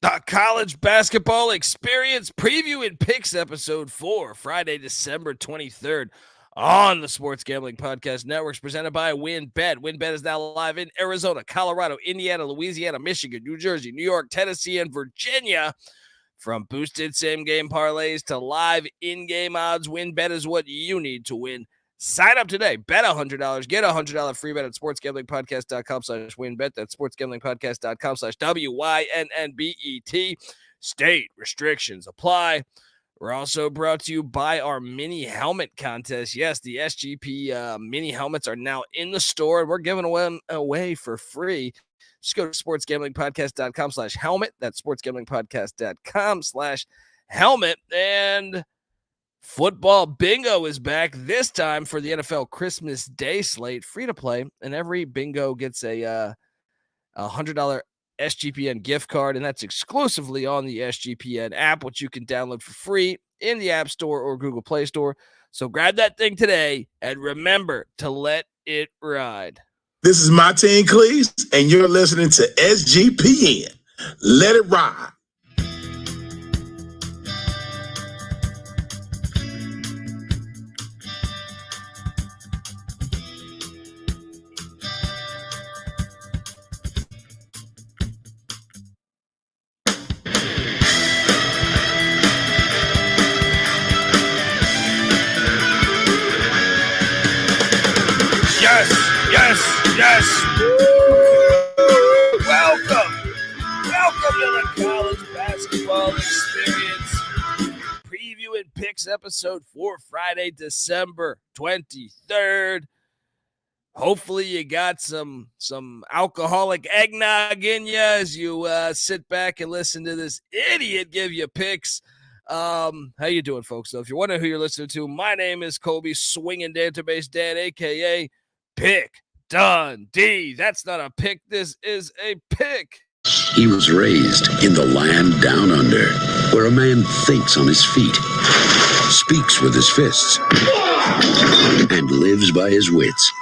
The College Basketball Experience Preview and Picks Episode 4, Friday, December 23rd on the Sports Gambling Podcast Networks, presented by WynnBET. WynnBET is now live in Arizona, Colorado, Indiana, Louisiana, Michigan, New Jersey, New York, Tennessee, and Virginia. From boosted same-game parlays to live in-game odds, WynnBET is what you need to win. Sign up today. Bet $100. Get a $100 free bet at sportsgamblingpodcast.com/WynnBET. That's sportsgamblingpodcast.com/WYNNBET. State restrictions apply. We're also brought to you by our mini helmet contest. Yes, the SGP mini helmets are now in the store, and we're giving them away for free. Just go to sportsgamblingpodcast.com/helmet. That's sportsgamblingpodcast.com/helmet. And football bingo is back this time for the NFL Christmas Day slate, free to play, and every bingo gets a $100 SGPN gift card, and that's exclusively on the SGPN app, which you can download for free in the App Store or Google Play Store. So grab that thing today, and remember to let it ride. This is Martin Cleese, and you're listening to SGPN. Let it ride. Yes. Welcome to the College Basketball Experience Preview and Picks episode for Friday, December 23rd. Hopefully you got some alcoholic eggnog in you as you sit back and listen to this idiot give you picks. How you doing, folks? So if you're wondering who you're listening to, my name is Kobe Swinging Database Dad, a.k.a. Pick Dundee. That's not a pick. This is a pick. He was raised in the land down under, where a man thinks on his feet, speaks with his fists, and lives by his wits.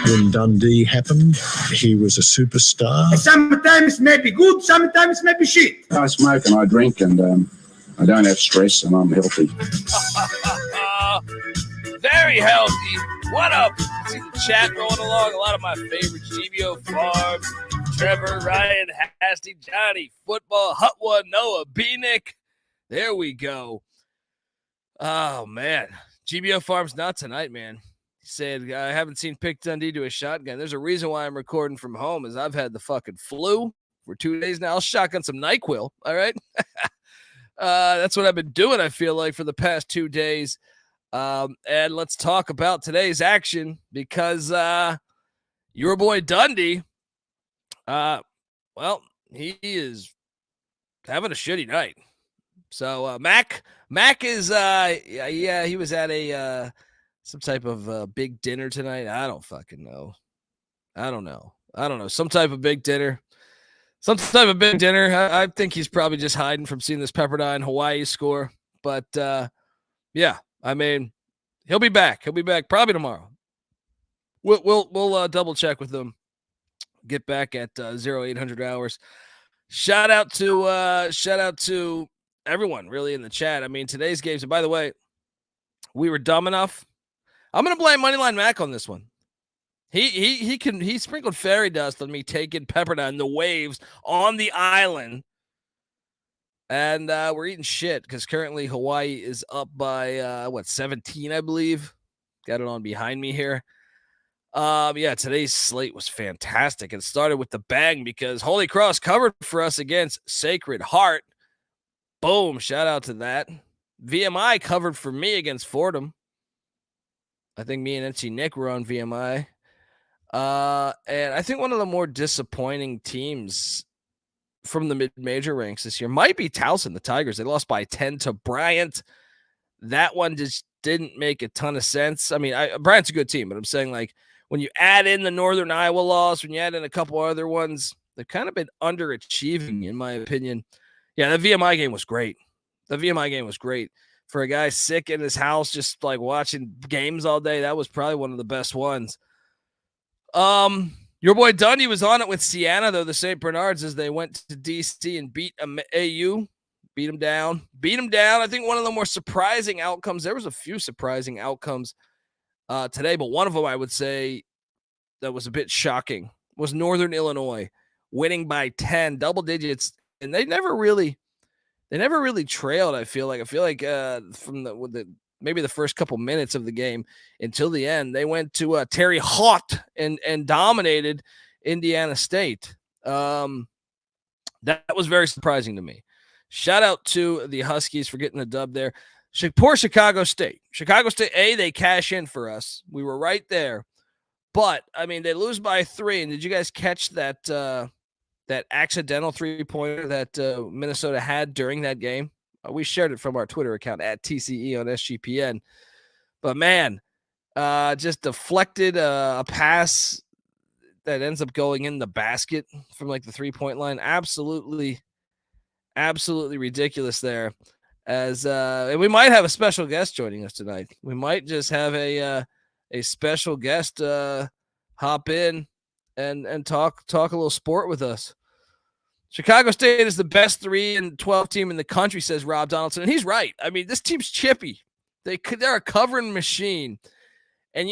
When Dundee happened, he was a superstar. Sometimes maybe good, sometimes maybe shit. I smoke and I drink, and I don't have stress, and I'm healthy. Very healthy. What up? See the chat rolling along. A lot of my favorites: GBO Farms, Trevor, Ryan, Hasty, Johnny, Football, Hut One, Noah, Bieniek. There we go. Oh, man. GBO Farms not tonight, man. He said, I haven't seen Pick Dundee do a shotgun. There's a reason why I'm recording from home is I've had the fucking flu for 2 days now. I'll shotgun some NyQuil, all right? That's what I've been doing, I feel like, for the past 2 days. And let's talk about today's action because your boy Dundee, well, he is having a shitty night. So Mac is, he was at a some type of big dinner tonight. I don't fucking know. I don't know. Some type of big dinner. I think he's probably just hiding from seeing this Pepperdine Hawaii score. But yeah. I mean, he'll be back. He'll be back probably tomorrow. We'll double check with him. Get back at 0800 hours. Shout out to everyone really in the chat. I mean, today's games. And by the way, we were dumb enough. I'm gonna blame Moneyline Mac on this one. He sprinkled fairy dust on me taking Pepperdine, the Waves on the island. And we're eating shit because currently Hawaii is up by, 17, I believe. Got it on behind me here. Yeah, today's slate was fantastic. It started with the bang because Holy Cross covered for us against Sacred Heart. Boom, shout out to that. VMI covered for me against Fordham. I think me and NC Nick were on VMI. And I think one of the more disappointing teams from the mid-major ranks this year might be Towson, the Tigers. They lost by 10 to Bryant. That one just didn't make a ton of sense. I mean, Bryant's a good team, but I'm saying, like, when you add in the Northern Iowa loss, when you add in a couple other ones, they've kind of been underachieving, in my opinion. Yeah, the VMI game was great. For a guy sick in his house, just like watching games all day, that was probably one of the best ones. Your boy Dundee was on it with Siena, though, the St. Bernards, as they went to DC and beat AU. Beat them down. I think one of the more surprising outcomes, there was a few surprising outcomes today, but one of them I would say that was a bit shocking was Northern Illinois winning by 10, double digits, and they never really trailed. I feel like from maybe the first couple minutes of the game until the end, they went to Terry Hott and dominated Indiana State. That was very surprising to me. Shout out to the Huskies for getting the dub there. Poor Chicago State. They cash in for us. We were right there. But, I mean, they lose by 3. And did you guys catch that that accidental 3-pointer that Minnesota had during that game? We shared it from our Twitter account at TCE on SGPN. But, man, just deflected a pass that ends up going in the basket from, like, the 3-point line. Absolutely ridiculous there. As and we might have a special guest joining us tonight. We might just have a special guest hop in and talk a little sport with us. Chicago State is the best 3-12 team in the country, says Rob Donaldson, and he's right. I mean, this team's chippy. They're a covering machine, and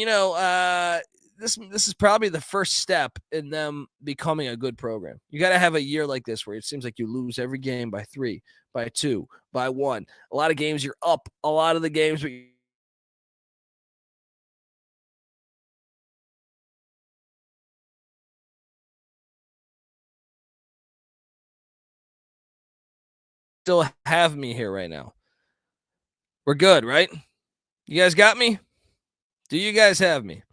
this is probably the first step in them becoming a good program. You got to have a year like this where it seems like you lose every game by 3, by 2, by 1. A lot of games you're up. A lot of the games where still have me here right now. We're good, right? You guys got me? Do you guys have me?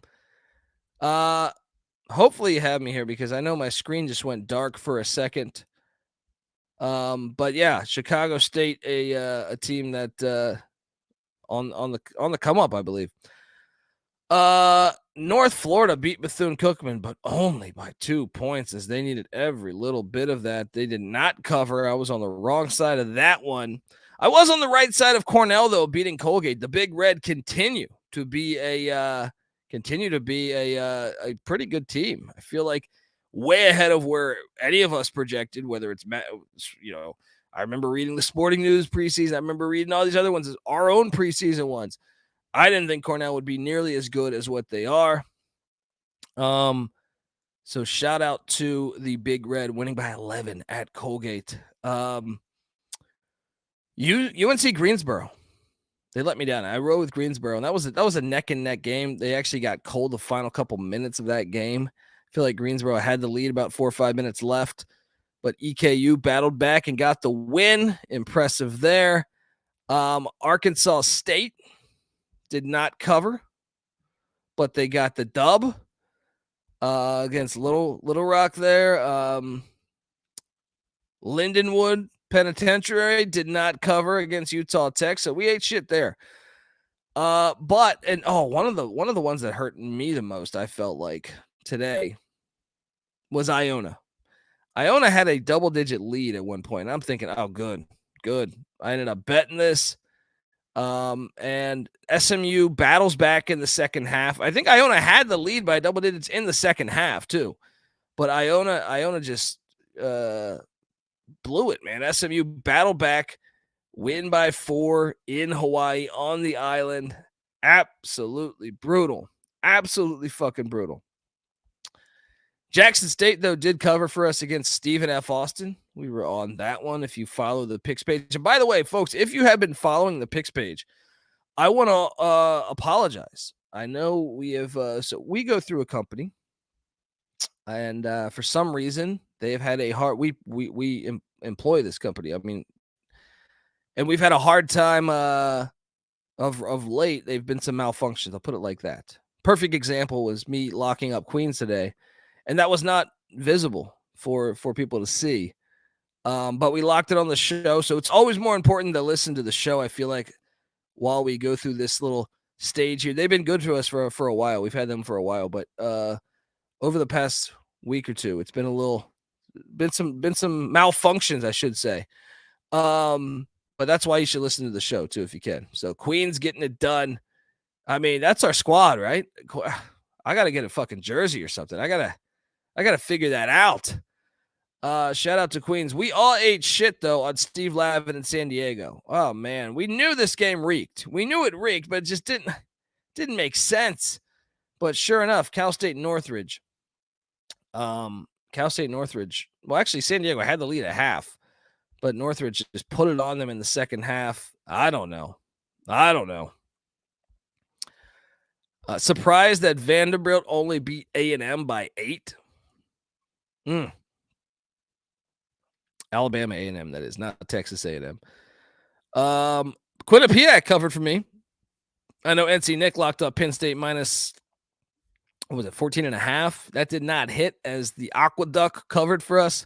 Hopefully you have me here because I know my screen just went dark for a second. But yeah, Chicago State, a team that on the come up, I believe. North Florida beat Bethune-Cookman, but only by 2 points, as they needed every little bit of that. They did not cover. I was on the wrong side of that one. I was on the right side of Cornell, though, beating Colgate. The Big Red continue to be a pretty good team. I feel like way ahead of where any of us projected, whether it's, I remember reading the Sporting News preseason. I remember reading all these other ones, our own preseason ones. I didn't think Cornell would be nearly as good as what they are. So shout out to the Big Red winning by 11 at Colgate. UNC Greensboro, they let me down. I rode with Greensboro, and that was a neck and neck game. They actually got cold the final couple minutes of that game. I feel like Greensboro had the lead about 4 or 5 minutes left, but EKU battled back and got the win. Impressive there. Arkansas State did not cover, but they got the dub against Little Rock there. Lindenwood Penitentiary did not cover against Utah Tech, so we ate shit there. One of the ones that hurt me the most, I felt like today, was Iona. Iona had a double-digit lead at one point. I'm thinking, oh, good. I ended up betting this. And SMU battles back in the second half. I think Iona had the lead by double digits in the second half too, but Iona just blew it, man. SMU battled back, win by 4 in Hawaii on the island. Absolutely brutal. Absolutely fucking brutal. Jackson State, though, did cover for us against Stephen F. Austin. We were on that one if you follow the picks page. And by the way, folks, if you have been following the picks page, I want to apologize. I know we have so we go through a company, and for some reason they have had a hard we employ this company. I mean, and we've had a hard time of late. They've been some malfunctions. I'll put it like that. Perfect example was me locking up Queens today. And that was not visible for people to see. But we locked it on the show. So it's always more important to listen to the show, I feel like, while we go through this little stage here. They've been good to us for a while. We've had them for a while. But over the past week or two, it's been some malfunctions, I should say. But that's why you should listen to the show, too, if you can. So Queens getting it done. I mean, that's our squad, right? I got to get a fucking jersey or something. I got I got to figure that out. Shout out to Queens. We all ate shit, though, on Steve Lavin in San Diego. Oh, man. We knew this game reeked. We knew it reeked, but it just didn't make sense. But sure enough, Cal State Northridge. Well, actually, San Diego had the lead at half, but Northridge just put it on them in the second half. I don't know. Surprised that Vanderbilt only beat A&M by 8. Alabama A&M, that is, not Texas A&M. Quinnipiac covered for me. I know NC Nick locked up Penn State minus, what was it, 14.5? That did not hit as the Aqueduct covered for us.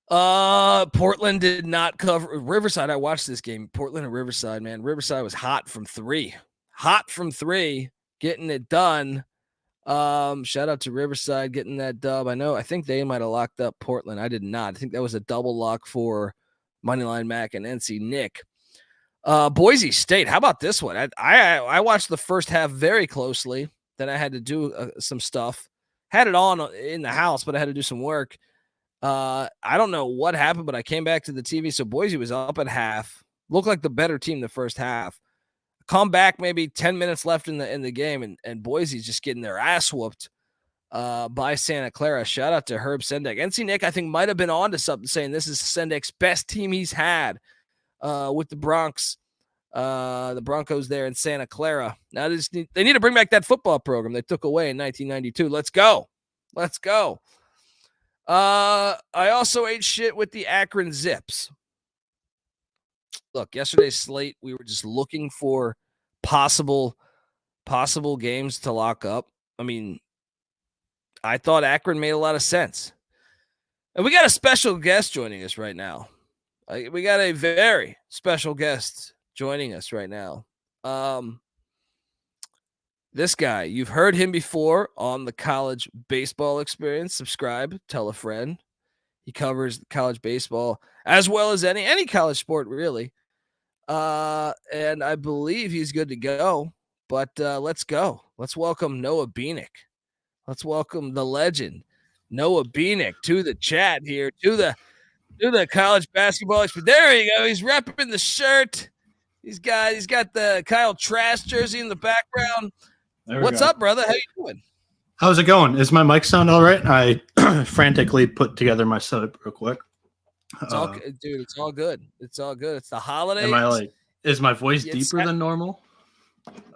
Portland did not cover. Riverside, I watched this game. Portland and Riverside, man. Riverside was hot from three, getting it done. Shout out to Riverside getting that dub. I think they might have locked up Portland. I did not. I think that was a double lock for Moneyline Mac and NC Nick. Boise State, how about this one? I watched the first half very closely. Then I had to do some stuff. Had it on in the house, but I had to do some work. I don't know what happened, but I came back to the TV. So Boise was up at half. Looked like the better team the first half. Come back, maybe 10 minutes left in the game, and Boise's just getting their ass whooped by Santa Clara. Shout out to Herb Sendek. NC Nick, I think, might have been on to something, saying this is Sendek's best team he's had with the Broncos there in Santa Clara. Now they need to bring back that football program they took away in 1992. Let's go. I also ate shit with the Akron Zips. Look, yesterday's slate, we were just looking for possible games to lock up. I mean, I thought Akron made a lot of sense. And we got a special guest joining us right now. We got a very special guest joining us right now. This guy, you've heard him before on the College Baseball Experience. Subscribe, tell a friend. He covers college baseball as well as any college sport, really. And I believe he's good to go. But let's go. Let's welcome Noah Bieniek. Let's welcome the legend, Noah Bieniek, to the chat here, to the college basketball experience. There you go. He's repping the shirt. He's got the Kyle Trask jersey in the background. What's up, brother? How you doing? How's it going? Is my mic sound all right? I frantically put together my setup real quick. It's all good, dude. It's all good. It's all good. It's the holidays. Is my voice deeper than normal?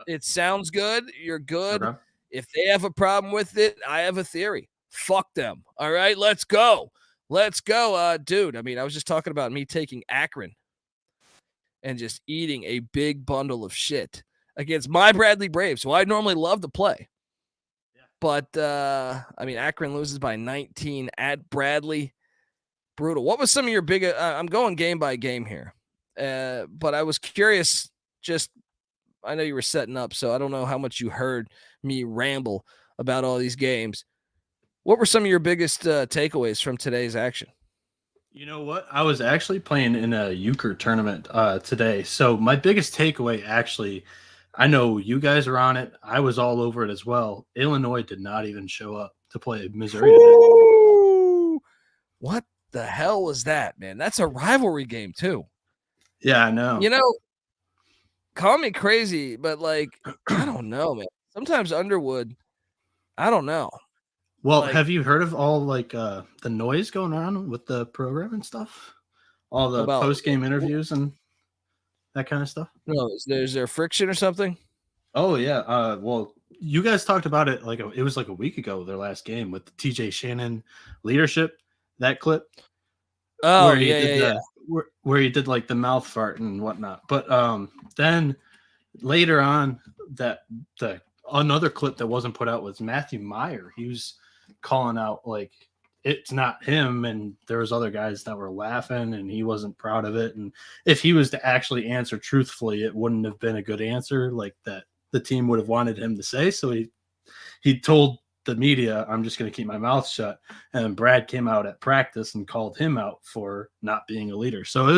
It sounds good. You're good. Okay. If they have a problem with it, I have a theory. Fuck them. All right, let's go. Dude. I mean, I was just talking about me taking Akron and just eating a big bundle of shit against my Bradley Braves, who I normally love to play. But, I mean, Akron loses by 19 at Bradley. Brutal. What was some of your big I'm going game by game here. But I was curious, I know you were setting up, so I don't know how much you heard me ramble about all these games. What were some of your biggest takeaways from today's action? You know what? I was actually playing in a euchre tournament today. So my biggest takeaway, actually, I know you guys are on it. I was all over it as well. Illinois did not even show up to play Missouri today. What the hell was that, man? That's a rivalry game, too. Yeah, I know. You know, call me crazy, but, like, I don't know, man. Sometimes Underwood, I don't know. Well, have you heard of all, like, the noise going on with the program and stuff? All the post-game interviews and that kind of stuff? No, is there friction or something? Oh, yeah. Well, you guys talked about it it was like a week ago, their last game with the TJ Shannon leadership, that clip. Oh, yeah. Where he did like the mouth fart and whatnot. But then later on, another clip that wasn't put out was Matthew Meyer. He was calling out like it's not him, and there was other guys that were laughing, and he wasn't proud of it. And if he was to actually answer truthfully, it wouldn't have been a good answer like that the team would have wanted him to say. So he told the media, I'm just going to keep my mouth shut. And then Brad came out at practice and called him out for not being a leader. So it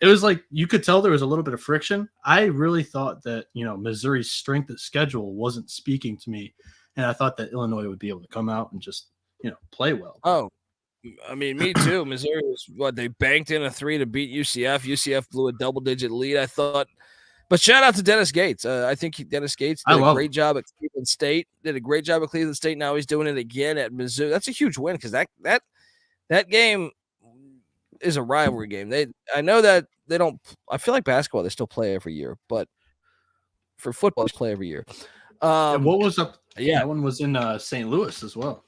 was like, you could tell there was a little bit of friction. I really thought that, Missouri's strength of schedule wasn't speaking to me. And I thought that Illinois would be able to come out and just play well. Oh, I mean, me too. Missouri was they banked in a 3 to beat UCF. UCF blew a double-digit lead, I thought. But shout out to Dennis Gates. I think Dennis Gates did a great job at Cleveland State. Did a great job at Cleveland State. Now he's doing it again at Mizzou. That's a huge win because that game is a rivalry game. I know that they don't. I feel like basketball they still play every year, but for football they play every year. And what was up? Yeah, that one was in St. Louis as well.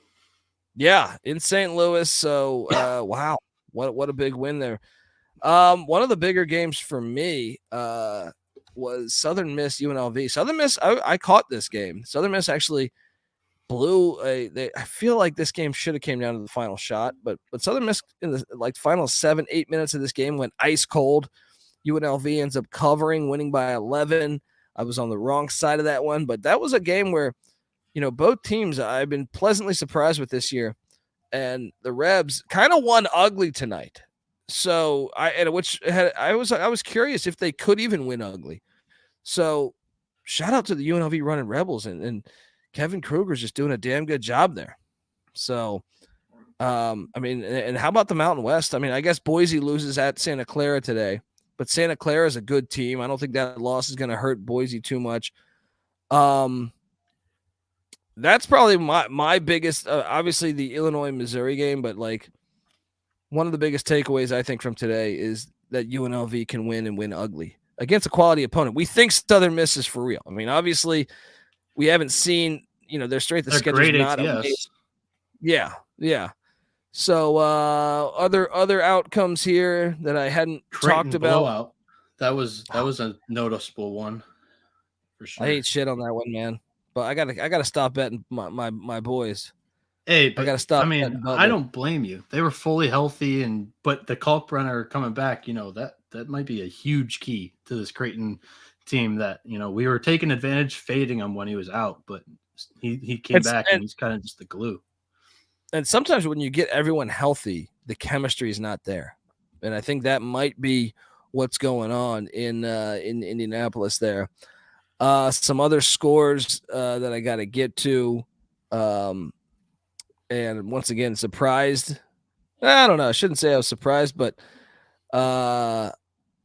Yeah, in St. Louis. So wow, what a big win there. One of the bigger games for me was Southern Miss UNLV. Southern Miss, I caught this game. Southern Miss actually blew I feel like this game should have came down to the final shot, but Southern Miss in the final 7-8 minutes of this game went ice cold. UNLV ends up covering, winning by 11. I was on the wrong side of that one, but that was a game where both teams I've been pleasantly surprised with this year, and the Rebs kind of won ugly tonight. So I was curious if they could even win ugly. So shout out to the UNLV running Rebels and Kevin Kruger's just doing a damn good job there. So, I mean, and how about the Mountain West? I mean, I guess Boise loses at Santa Clara today, but Santa Clara is a good team. I don't think that loss is going to hurt Boise too much. That's probably my biggest, obviously the Illinois-Missouri game, but like one of the biggest takeaways I think from today is that UNLV can win and win ugly against a quality opponent. We think Southern Miss is for real. I mean, obviously we haven't seen, their strength of schedule is not amazing. Yeah. So other outcomes here that I hadn't talked about. Blowout. That was a noticeable one for sure. I hate shit on that one, man. But I gotta stop betting my boys. Hey, but I gotta stop. I mean, I don't blame you. They were fully healthy, but the Kalkbrenner coming back, that might be a huge key to this Creighton team. That we were taking advantage, fading him when he was out, but he came back and he's kind of just the glue. And sometimes when you get everyone healthy, the chemistry is not there, and I think that might be what's going on in Indianapolis there. Some other scores that I got to get to. And once again, surprised. I don't know. I shouldn't say I was surprised, but I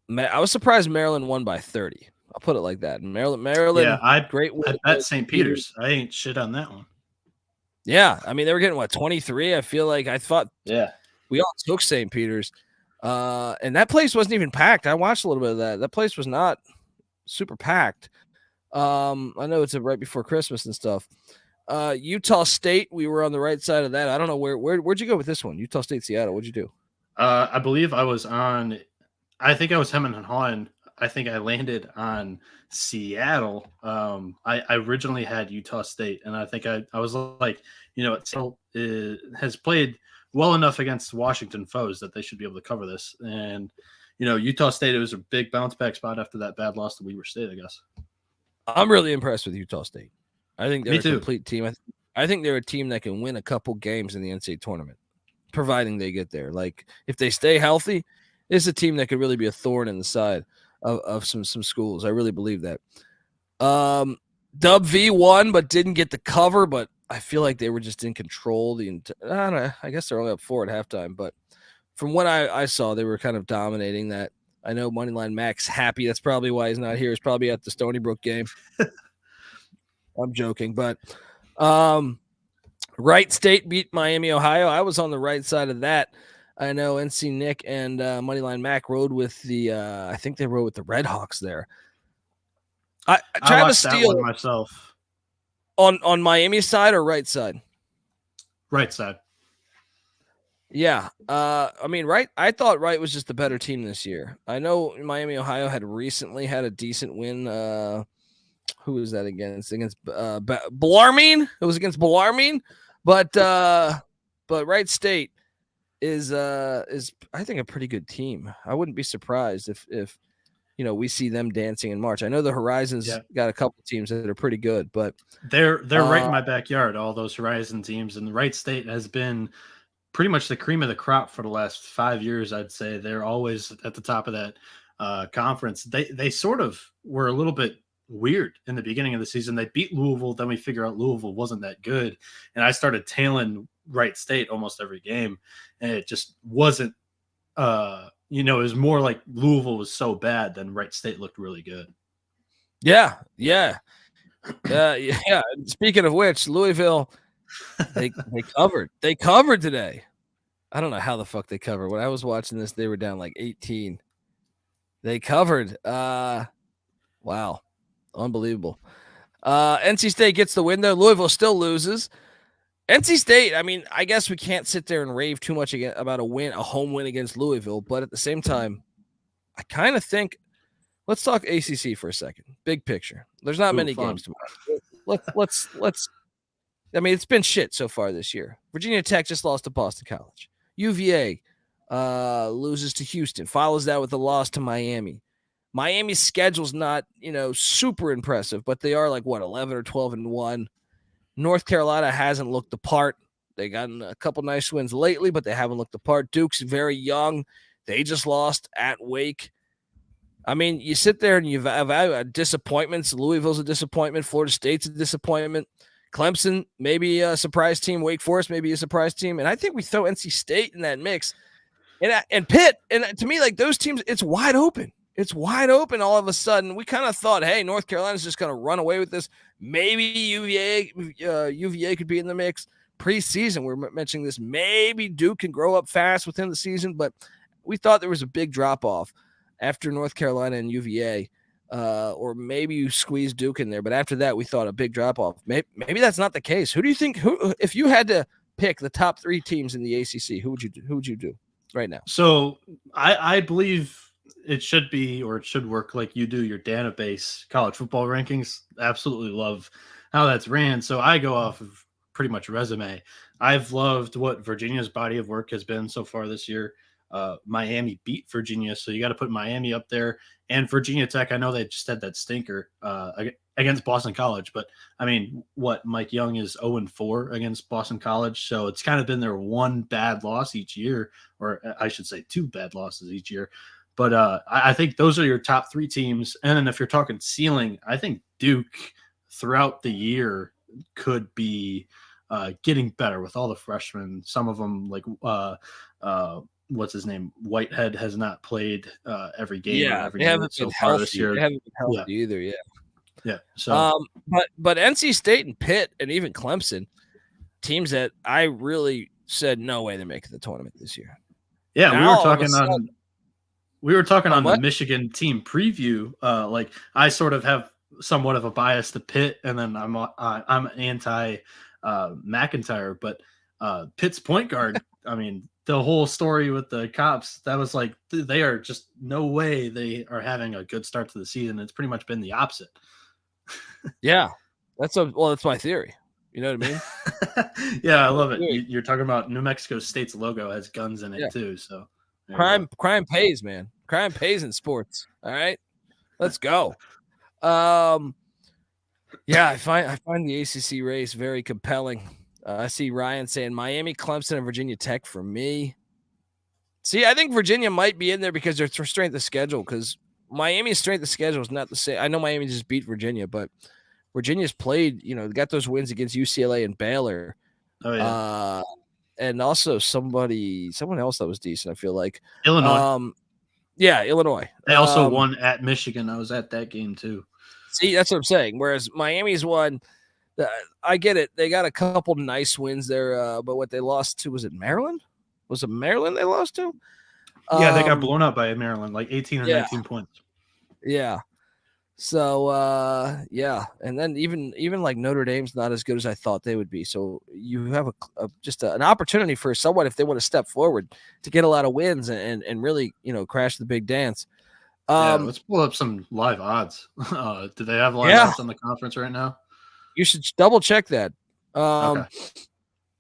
was surprised Maryland won by 30. I'll put it like that. Maryland. Yeah, great win. I bet St. Peter's. I ain't shit on that one. Yeah, I mean they were getting 23. I feel like I thought. Yeah, we all took St. Peter's, and that place wasn't even packed. I watched a little bit of that. That place was not super packed. I know it's right before Christmas and stuff. Utah State, we were on the right side of that. I don't know where'd you go with this one? Utah State, Seattle. What'd you do? I believe I was on. I think I was hemming and hawing. I think I landed on Seattle. I originally had Utah State, and I think I was like, it still has played well enough against Washington foes that they should be able to cover this. And Utah State, it was a big bounce back spot after that bad loss to Weber State, I guess. I'm really impressed with Utah State. I think they're a complete team. I think they're a team that can win a couple games in the NCAA tournament, providing they get there. Like if they stay healthy, it's a team that could really be a thorn in the side of some schools. I really believe that. Dub V won, but didn't get the cover. But I feel like they were just in control. I guess they're only up 4 at halftime. But from what I saw, they were kind of dominating that. I know Moneyline Mac's happy. That's probably why he's not here. He's probably at the Stony Brook game. I'm joking, but Wright State beat Miami, Ohio. I was on the right side of that. I know NC Nick and Moneyline Mac rode with I think they rode with the Redhawks there. Travis Steele myself on Miami's side or right side? Right side. Yeah. I mean, Wright. I thought Wright was just the better team this year. I know Miami, Ohio had recently had a decent win. Who was that against? Against Bellarmine. It was against Bellarmine, but Wright State is I think a pretty good team. I wouldn't be surprised if we see them dancing in March. I know the Horizons got a couple teams that are pretty good, but they're right in my backyard. All those Horizon teams, and the Wright State has been pretty much the cream of the crop for the last 5 years. I'd say they're always at the top of that conference. They sort of were a little bit weird in the beginning of the season. They beat Louisville, then we figure out Louisville wasn't that good, and I started tailing Wright State almost every game, and it just wasn't. It was more like Louisville was so bad, then Wright State looked really good. Yeah. Speaking of which, Louisville, they covered. They covered today. I don't know how the fuck they covered. When I was watching this, they were down like 18. They covered. Wow, unbelievable. NC State gets the win, though. Louisville still loses. NC State, I mean, I guess we can't sit there and rave too much about a home win against Louisville, but at the same time, I kind of think, let's talk ACC for a second. Big picture. There's not many games tomorrow. Let's. I mean, it's been shit so far this year. Virginia Tech just lost to Boston College. UVA loses to Houston, follows that with a loss to Miami. Miami's schedule's not, super impressive, but they are like 11 or 12-1. North Carolina hasn't looked the part. They gotten a couple nice wins lately, but they haven't looked the part. Duke's very young. They just lost at Wake. I mean, you sit there and you evaluate disappointments. Louisville's a disappointment. Florida State's a disappointment. Clemson, maybe a surprise team. Wake Forest, maybe a surprise team. And I think we throw NC State in that mix. And Pitt, and to me, like those teams, it's wide open. It's wide open all of a sudden. We kind of thought, hey, North Carolina's just going to run away with this. Maybe UVA could be in the mix. Preseason, we're mentioning this. Maybe Duke can grow up fast within the season, but we thought there was a big drop-off after North Carolina and UVA, or maybe you squeeze Duke in there. But after that, we thought a big drop-off. Maybe that's not the case. Who do you think? If you had to pick the top 3 teams in the ACC, who would you do right now? So I believe it should be, or it should work like you do your database college football rankings. Absolutely love how that's ran. So I go off of pretty much resume. I've loved what Virginia's body of work has been so far this year. Miami beat Virginia, so you got to put Miami up there. And Virginia Tech, I know they just had that stinker against Boston College, but I mean, Mike Young is 0-4 against Boston College, so it's kind of been their one bad loss each year, or I should say 2 bad losses each year. But I think those are your top 3 teams. And then if you're talking ceiling, I think Duke throughout the year could be getting better with all the freshmen. Some of them, like what's his name? Whitehead has not played every game. Yeah, every they haven't so been far healthy. this year. They haven't been healthy either. Yeah. So, but NC State and Pitt and even Clemson, teams that I really said no way they're making the tournament this year. Yeah, now, we were talking on what? the Michigan team preview. Like I sort of have somewhat of a bias to Pitt, and then I'm anti McIntyre, but Pitt's point guard. I mean, the whole story with the Cops, that was like they are just no way they are having a good start to the season. It's pretty much been the opposite. Yeah, that's my theory. You know what I mean? Yeah, I love it. You're talking about New Mexico State's logo has guns in it too. So crime pays, man. Crime pays in sports. All right, let's go. Yeah, I find the ACC race very compelling. I see Ryan saying Miami, Clemson, and Virginia Tech for me. See, I think Virginia might be in there because their strength of schedule, because Miami's strength of schedule is not the same. I know Miami just beat Virginia, but Virginia's played, got those wins against UCLA and Baylor. Oh, yeah. And also someone else that was decent, I feel like. Illinois. Yeah, Illinois. They also won at Michigan. I was at that game too. See, that's what I'm saying. Whereas Miami's won, I get it. They got a couple nice wins there, but what they lost to, was it Maryland? Was it Maryland they lost to? Yeah, they got blown up by Maryland, like 18 or 19 points. Yeah. So, yeah. And then even like Notre Dame's not as good as I thought they would be. So you have just an opportunity for someone, if they want to step forward, to get a lot of wins and really, crash the big dance. Let's pull up some live odds. Do they have live odds on the conference right now? You should double check that. Okay.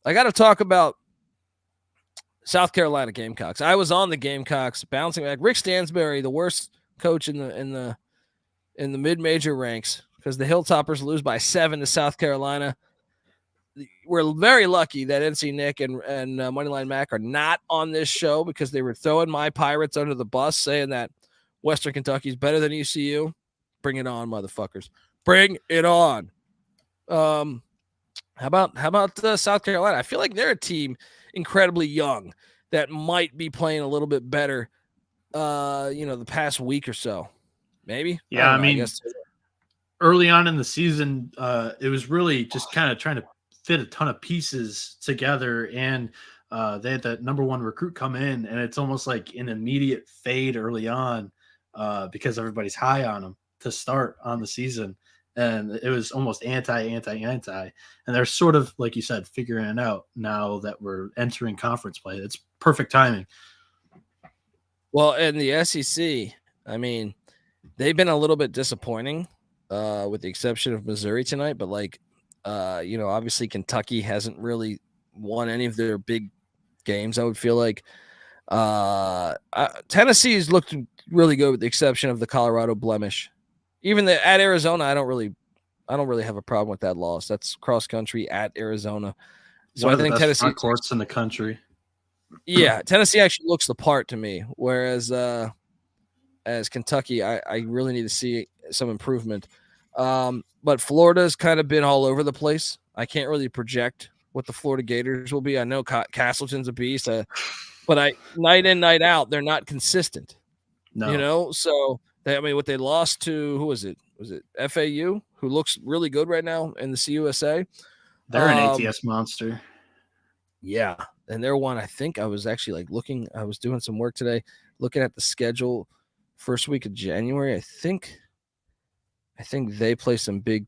I got to talk about South Carolina Gamecocks. I was on the Gamecocks, bouncing back. Rick Stansbury, the worst coach in the mid-major ranks, because the Hilltoppers lose by 7 to South Carolina. We're very lucky that NC Nick and Moneyline Mac are not on this show, because they were throwing my Pirates under the bus, saying that Western Kentucky is better than ECU. Bring it on, motherfuckers. Bring it on. How about South Carolina? I feel like they're a team incredibly young that might be playing a little bit better. The past week or so, maybe. Yeah, I guess early on in the season, it was really just kind of trying to fit a ton of pieces together, and they had that number one recruit come in, and it's almost like an immediate fade early on because everybody's high on them to start on the season. And it was almost anti. And they're sort of, like you said, figuring it out now that we're entering conference play. It's perfect timing. Well, in the SEC, I mean, they've been a little bit disappointing with the exception of Missouri tonight. But, obviously Kentucky hasn't really won any of their big games, I would feel like. Tennessee's looked really good with the exception of the Colorado blemish. Even at Arizona, I don't really have a problem with that loss. That's cross country at Arizona. So I think Tennessee front courts in the country. Yeah, Tennessee actually looks the part to me, whereas as Kentucky, I really need to see some improvement. But Florida's kind of been all over the place. I can't really project what the Florida Gators will be. I know Castleton's a beast, but night in, night out, they're not consistent. No. So what they lost to, who was it? Was it FAU, who looks really good right now in the CUSA? They're an ATS monster. Yeah. And they're one, I think I was actually I was doing some work today, looking at the schedule first week of January. I think they play some big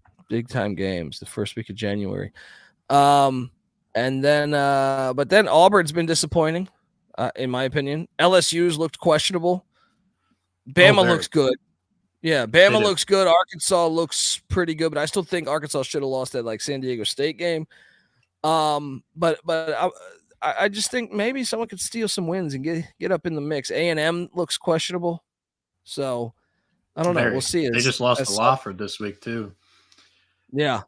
time games the first week of January. But then Auburn's been disappointing, in my opinion. LSU's looked questionable. Bama looks good. Yeah, Bama looks good. Arkansas looks pretty good, but I still think Arkansas should have lost that San Diego State game. But I just think maybe someone could steal some wins and get up in the mix. A&M looks questionable, so I don't know. We'll see. They just lost to Wofford this week too. Yeah.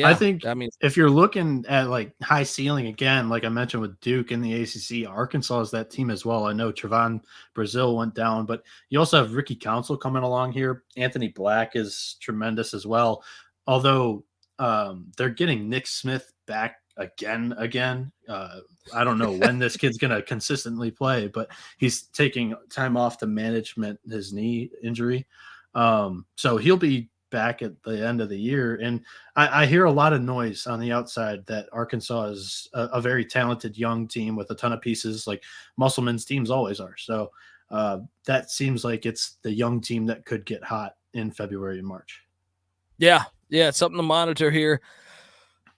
I think if you're looking at high ceiling again, like I mentioned with Duke in the ACC, Arkansas is that team as well. I know Trevon Brazil went down, but you also have Ricky Council coming along here. Anthony Black is tremendous as well. Although they're getting Nick Smith back again. I don't know when this kid's going to consistently play, but he's taking time off to manage his knee injury. So he'll be back at the end of the year. And I hear a lot of noise on the outside that Arkansas is a very talented young team with a ton of pieces, like Musselman's teams always are. So that seems like it's the young team that could get hot in February and March. Yeah. It's something to monitor here.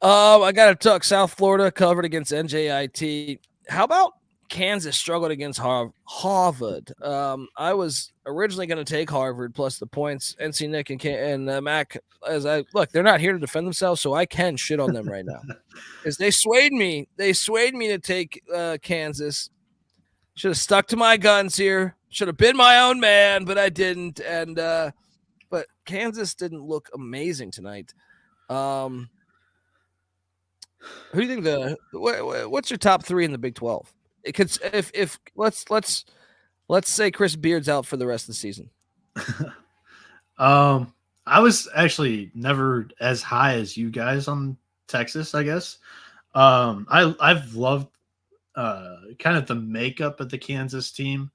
I got to talk South Florida covered against NJIT. How about Kansas struggled against Harvard? I was originally going to take Harvard plus the points. NC Nick and Mac, they're not here to defend themselves, so I can shit on them right now because they swayed me. They swayed me to take Kansas. Should have stuck to my guns here. Should have been my own man, but I didn't. And but Kansas didn't look amazing tonight. Who do you think what's your top three in the Big 12? If let's say Chris Beard's out for the rest of the season. I was actually never as high as you guys on Texas, I guess. I've loved kind of the makeup of the Kansas team.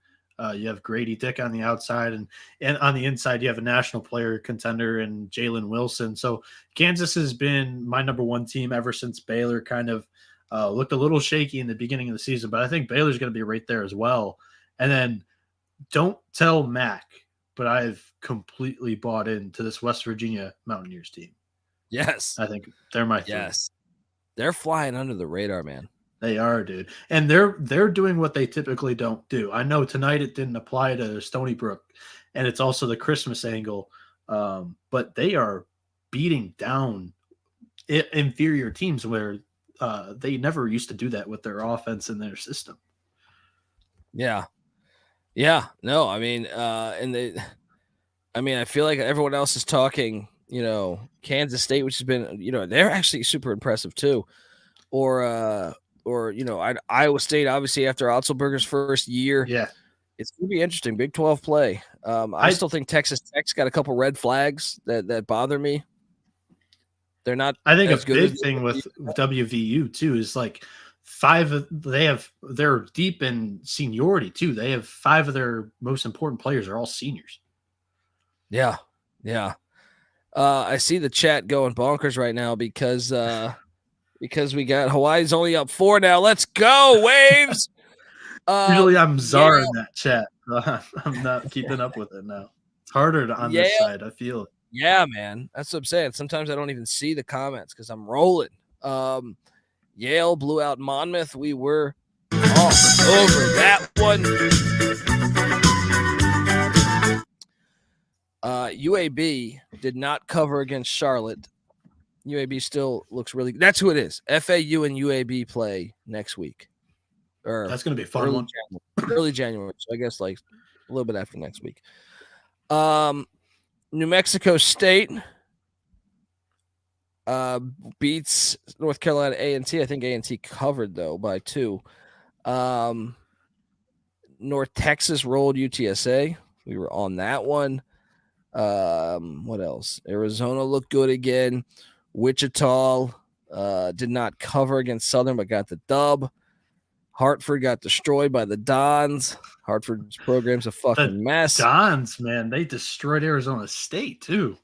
You have Grady Dick on the outside, and on the inside you have a national player contender and Jalen Wilson. So Kansas has been my number one team ever since Baylor kind of looked a little shaky in the beginning of the season, but I think Baylor's going to be right there as well. And then don't tell Mac, but I've completely bought into this West Virginia Mountaineers team. Yes. I think they're my team. Yes. They're flying under the radar, man. They are, dude. And they're doing what they typically don't do. I know tonight it didn't apply to Stony Brook, and it's also the Christmas angle. But they are beating down inferior teams where they never used to do that with their offense and their system. Yeah. No, I mean, I feel like everyone else is talking, Kansas State, which has been, they're actually super impressive too. Or Iowa State, obviously, after Otzelberger's first year. Yeah. It's going to be interesting. Big 12 play. I still think Texas Tech's got a couple red flags that bother me. They're not. I think a as good big as thing with WVU too is like they're deep in seniority too. They have 5 of their most important players are all seniors. Yeah. I see the chat going bonkers right now because we got Hawaii's only up 4 now. Let's go, Waves. Usually I'm czar in that chat. I'm not keeping up with it now. It's harder on this side. I feel it. Yeah, man. That's what I'm saying. Sometimes I don't even see the comments because I'm rolling. Yale blew out Monmouth. We were off over that one. UAB did not cover against Charlotte. UAB still looks really good. That's who it is. FAU and UAB play next week. That's going to be a fun one. Early January. So I guess like a little bit after next week. New Mexico State beats North Carolina A&T. I think A&T covered, though, by 2. North Texas rolled UTSA. We were on that one. What else? Arizona looked good again. Wichita did not cover against Southern, but got the dub. Hartford got destroyed by the Dons. Hartford's program's a fucking mess. Dons, man, they destroyed Arizona State too.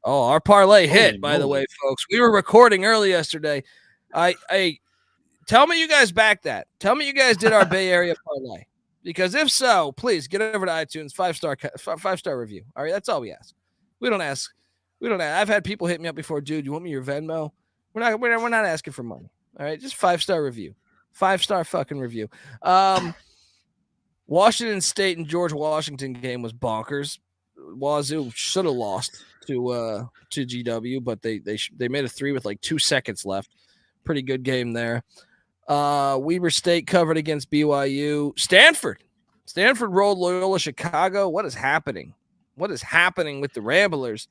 Oh, our parlay hit, by the way, folks. We were recording early yesterday. I tell me you guys backed that. Tell me you guys did our Bay Area parlay. Because if so, please get over to iTunes, 5-star review. All right, that's all we ask. We don't ask. I've had people hit me up before, dude. You want me your Venmo? We're not asking for money. All right, just 5-star review. 5-star fucking review. Washington State and George Washington game was bonkers. Wazoo should have lost to GW, but they made a 3 with like 2 seconds left. Pretty good game there. Weber State covered against BYU. Stanford rolled Loyola Chicago. What is happening? What is happening with the Ramblers?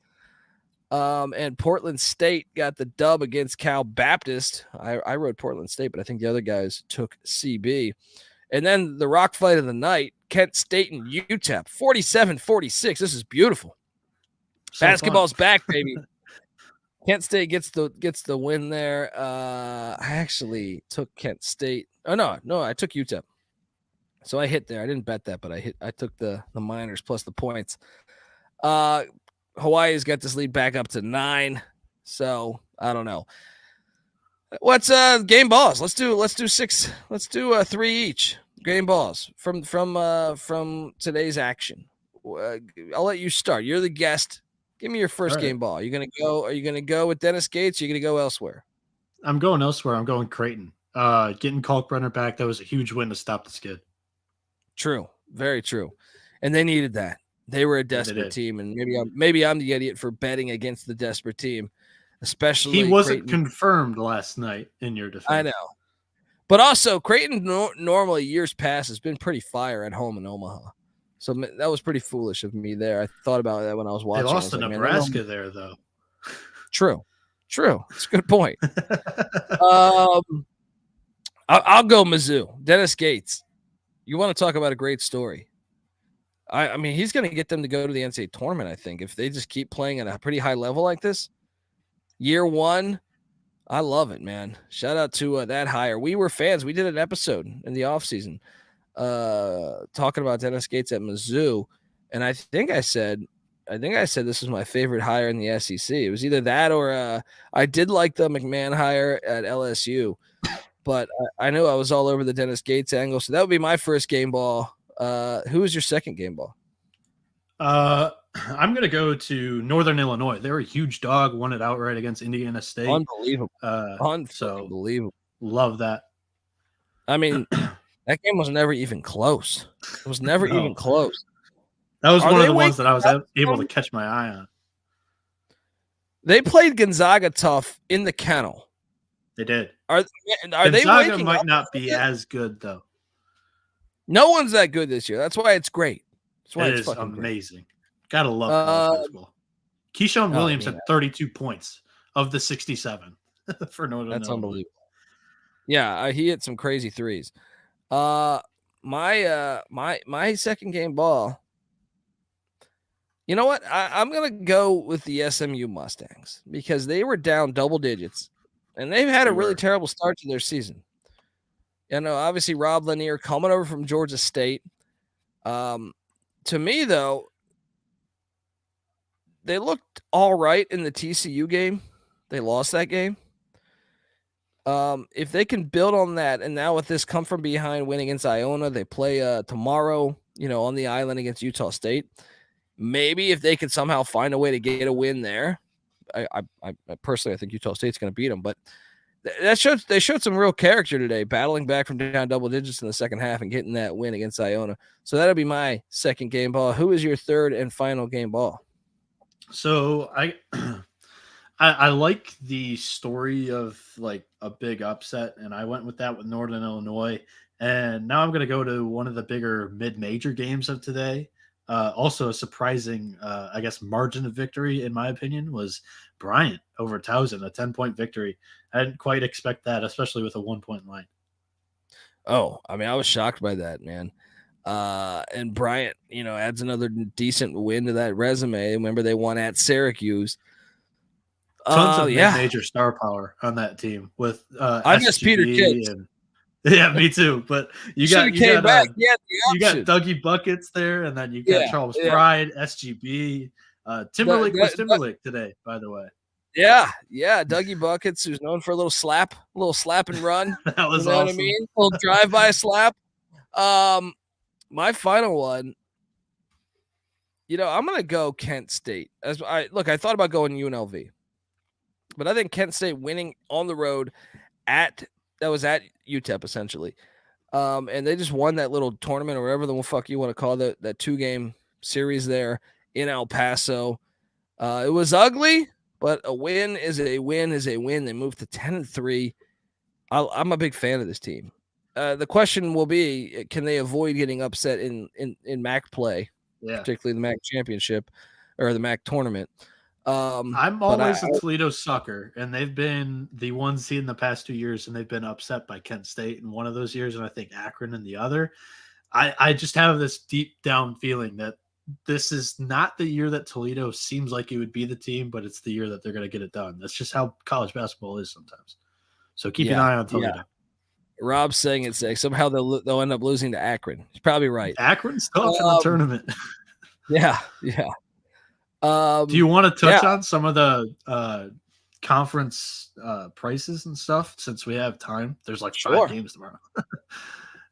And Portland State got the dub against Cal Baptist. I rode Portland State, but I think the other guys took CB. And then the rock fight of the night, Kent State and UTEP, 47-46. This is beautiful. So basketball's back, baby. Kent State gets the win there. I actually took Kent State. Oh no, I took UTEP. So I hit there. I didn't bet that, but I took the Miners plus the points. Hawaii's got this lead back up to 9. So I don't know. What's game balls? Let's do 6. Let's do 3 each. Game balls from today's action. I'll let you start. You're the guest. Give me your first game ball. Are you gonna go with Dennis Gates? Or are you gonna go elsewhere? I'm going elsewhere. I'm going Creighton. Getting Kalkbrenner back, that was a huge win to stop the skid. True, very true. And they needed that. They were a desperate team, and maybe I'm the idiot for betting against the desperate team. Especially he wasn't confirmed last night in your defense. I know. But also, Creighton normally years past has been pretty fire at home in Omaha. So that was pretty foolish of me there. I thought about that when I was watching. They lost to Nebraska there, though. True. It's a good point. I'll go Mizzou. Dennis Gates. You want to talk about a great story. I mean, he's going to get them to go to the NCAA tournament, I think, if they just keep playing at a pretty high level like this. Year 1, I love it, man. Shout out to that hire. We were fans. We did an episode in the offseason talking about Dennis Gates at Mizzou, and I think I said this was my favorite hire in the SEC. It was either that or I did like the McMahon hire at LSU, but I knew I was all over the Dennis Gates angle, so that would be my first game ball. Who was your second game ball? I'm going to go to Northern Illinois. They were a huge dog, won it outright against Indiana State. Unbelievable. Unbelievable. Love that. I mean, that game was never even close. It was never even close. That was one of the ones that I was able to catch my eye on. They played Gonzaga tough in the kennel. They did. Are Gonzaga they waking might up not be as good, though. No one's that good this year. That's why it's great. That's why it's fucking amazing. Great. Gotta love college basketball. Keyshawn Williams had 32 points of the 67 for Northern Illinois. That's unbelievable. Yeah, he hit some crazy threes. My second game ball. You know what? I'm going to go with the SMU Mustangs because they were down double digits, and they've had a really terrible start to their season. Obviously Rob Lanier coming over from Georgia State. To me, though, they looked all right in the TCU game. They lost that game. If they can build on that, and now with this come from behind win against Iona, they play tomorrow, on the island against Utah State. Maybe if they could somehow find a way to get a win there, I personally, I think Utah State's going to beat them. But they showed some real character today, battling back from down double digits in the second half and getting that win against Iona. So that'll be my second game ball. Who is your third and final game ball? So I like the story of like a big upset, and I went with that with Northern Illinois. And now I'm going to go to one of the bigger mid-major games of today. Also a surprising, margin of victory, in my opinion, was Bryant over Towson, a 10-point victory. I didn't quite expect that, especially with a 1-point line. Oh, I mean, I was shocked by that, man. And Bryant, adds another decent win to that resume. Remember, they won at Syracuse. Tons of mid-major star power on that team with I miss Peter Kidd. Yeah, me too. But you got Dougie Buckets there, and then you got Charles Pride, SGB. Timberlake was Timberlake today, by the way. Yeah. Dougie Buckets, who's known for a little slap and run. That was awesome. What I mean? A little drive-by slap. My final one, I'm going to go Kent State. I thought about going UNLV, but I think Kent State winning on the road that was at UTEP essentially. And they just won that little tournament or whatever the fuck you want to call that 2-game series there in El Paso. It was ugly, but a win is a win is a win. They moved to 10-3. I'm a big fan of this team. The question will be, can they avoid getting upset in MAC play, particularly the MAC championship or the MAC tournament? I'm always a Toledo sucker, and they've been the 1 seed in the past 2 years, and they've been upset by Kent State in one of those years, and I think Akron in the other. I just have this deep down feeling that this is not the year that Toledo seems like it would be the team, but it's the year that they're going to get it done. That's just how college basketball is sometimes. So keep an eye on Toledo. Yeah. Rob's saying it's like somehow they'll end up losing to Akron. He's probably right. Akron's tough in the tournament. Yeah. Do you want to touch on some of the conference prices and stuff since we have time? There's like 5 games tomorrow.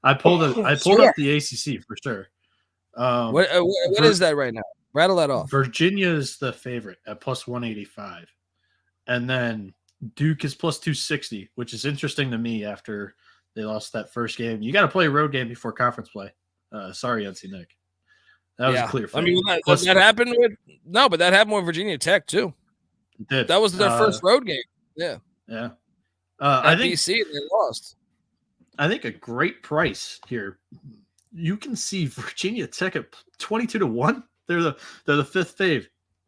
I pulled up the ACC for sure. What is that right now? Rattle that off. Virginia is the favorite at plus 185, and then Duke is plus 260, which is interesting to me after they lost that first game. You got to play a road game before conference play. Sorry, NC Nick. That was a clear favorite. I mean, that happened but that happened with Virginia Tech too. It did. That was their first road game. Yeah. I think BC, they lost. I think a great price here. You can see Virginia Tech at 22-1. They're the 5th fave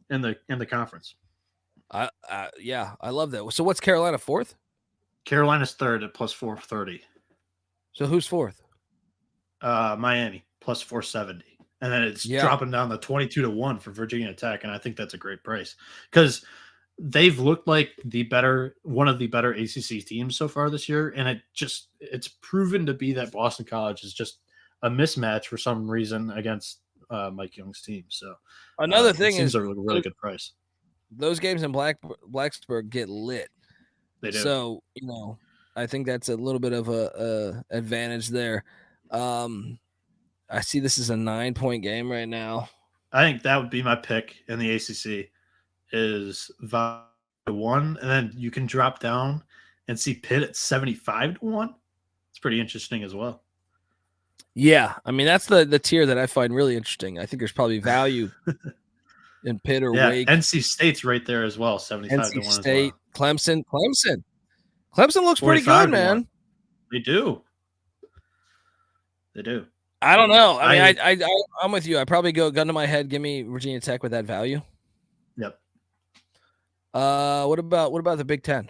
in the conference. I love that. So what's Carolina 4th? Carolina's 3rd at plus 430. So who's 4th? Miami plus 470. And then it's dropping down to 22-1 for Virginia Tech, and I think that's a great price because they've looked like one of the better ACC teams so far this year, and it's proven to be that Boston College is just a mismatch for some reason against Mike Young's team. So another thing is a really good price. Those games in Blacksburg get lit. They do. So I think that's a little bit of a advantage there. I see this is a 9-point game right now. I think that would be my pick in the ACC is 1, and then you can drop down and see Pitt at 75-1. It's pretty interesting as well. Yeah, I mean that's the tier that I find really interesting. I think there's probably value in Pitt or Wake. NC State's right there as well, 75-1 NC State, as well. Clemson looks pretty good, man. They do. I don't know. I mean, I'm with you. I probably go gun to my head. Give me Virginia Tech with that value. Yep. What about the Big Ten?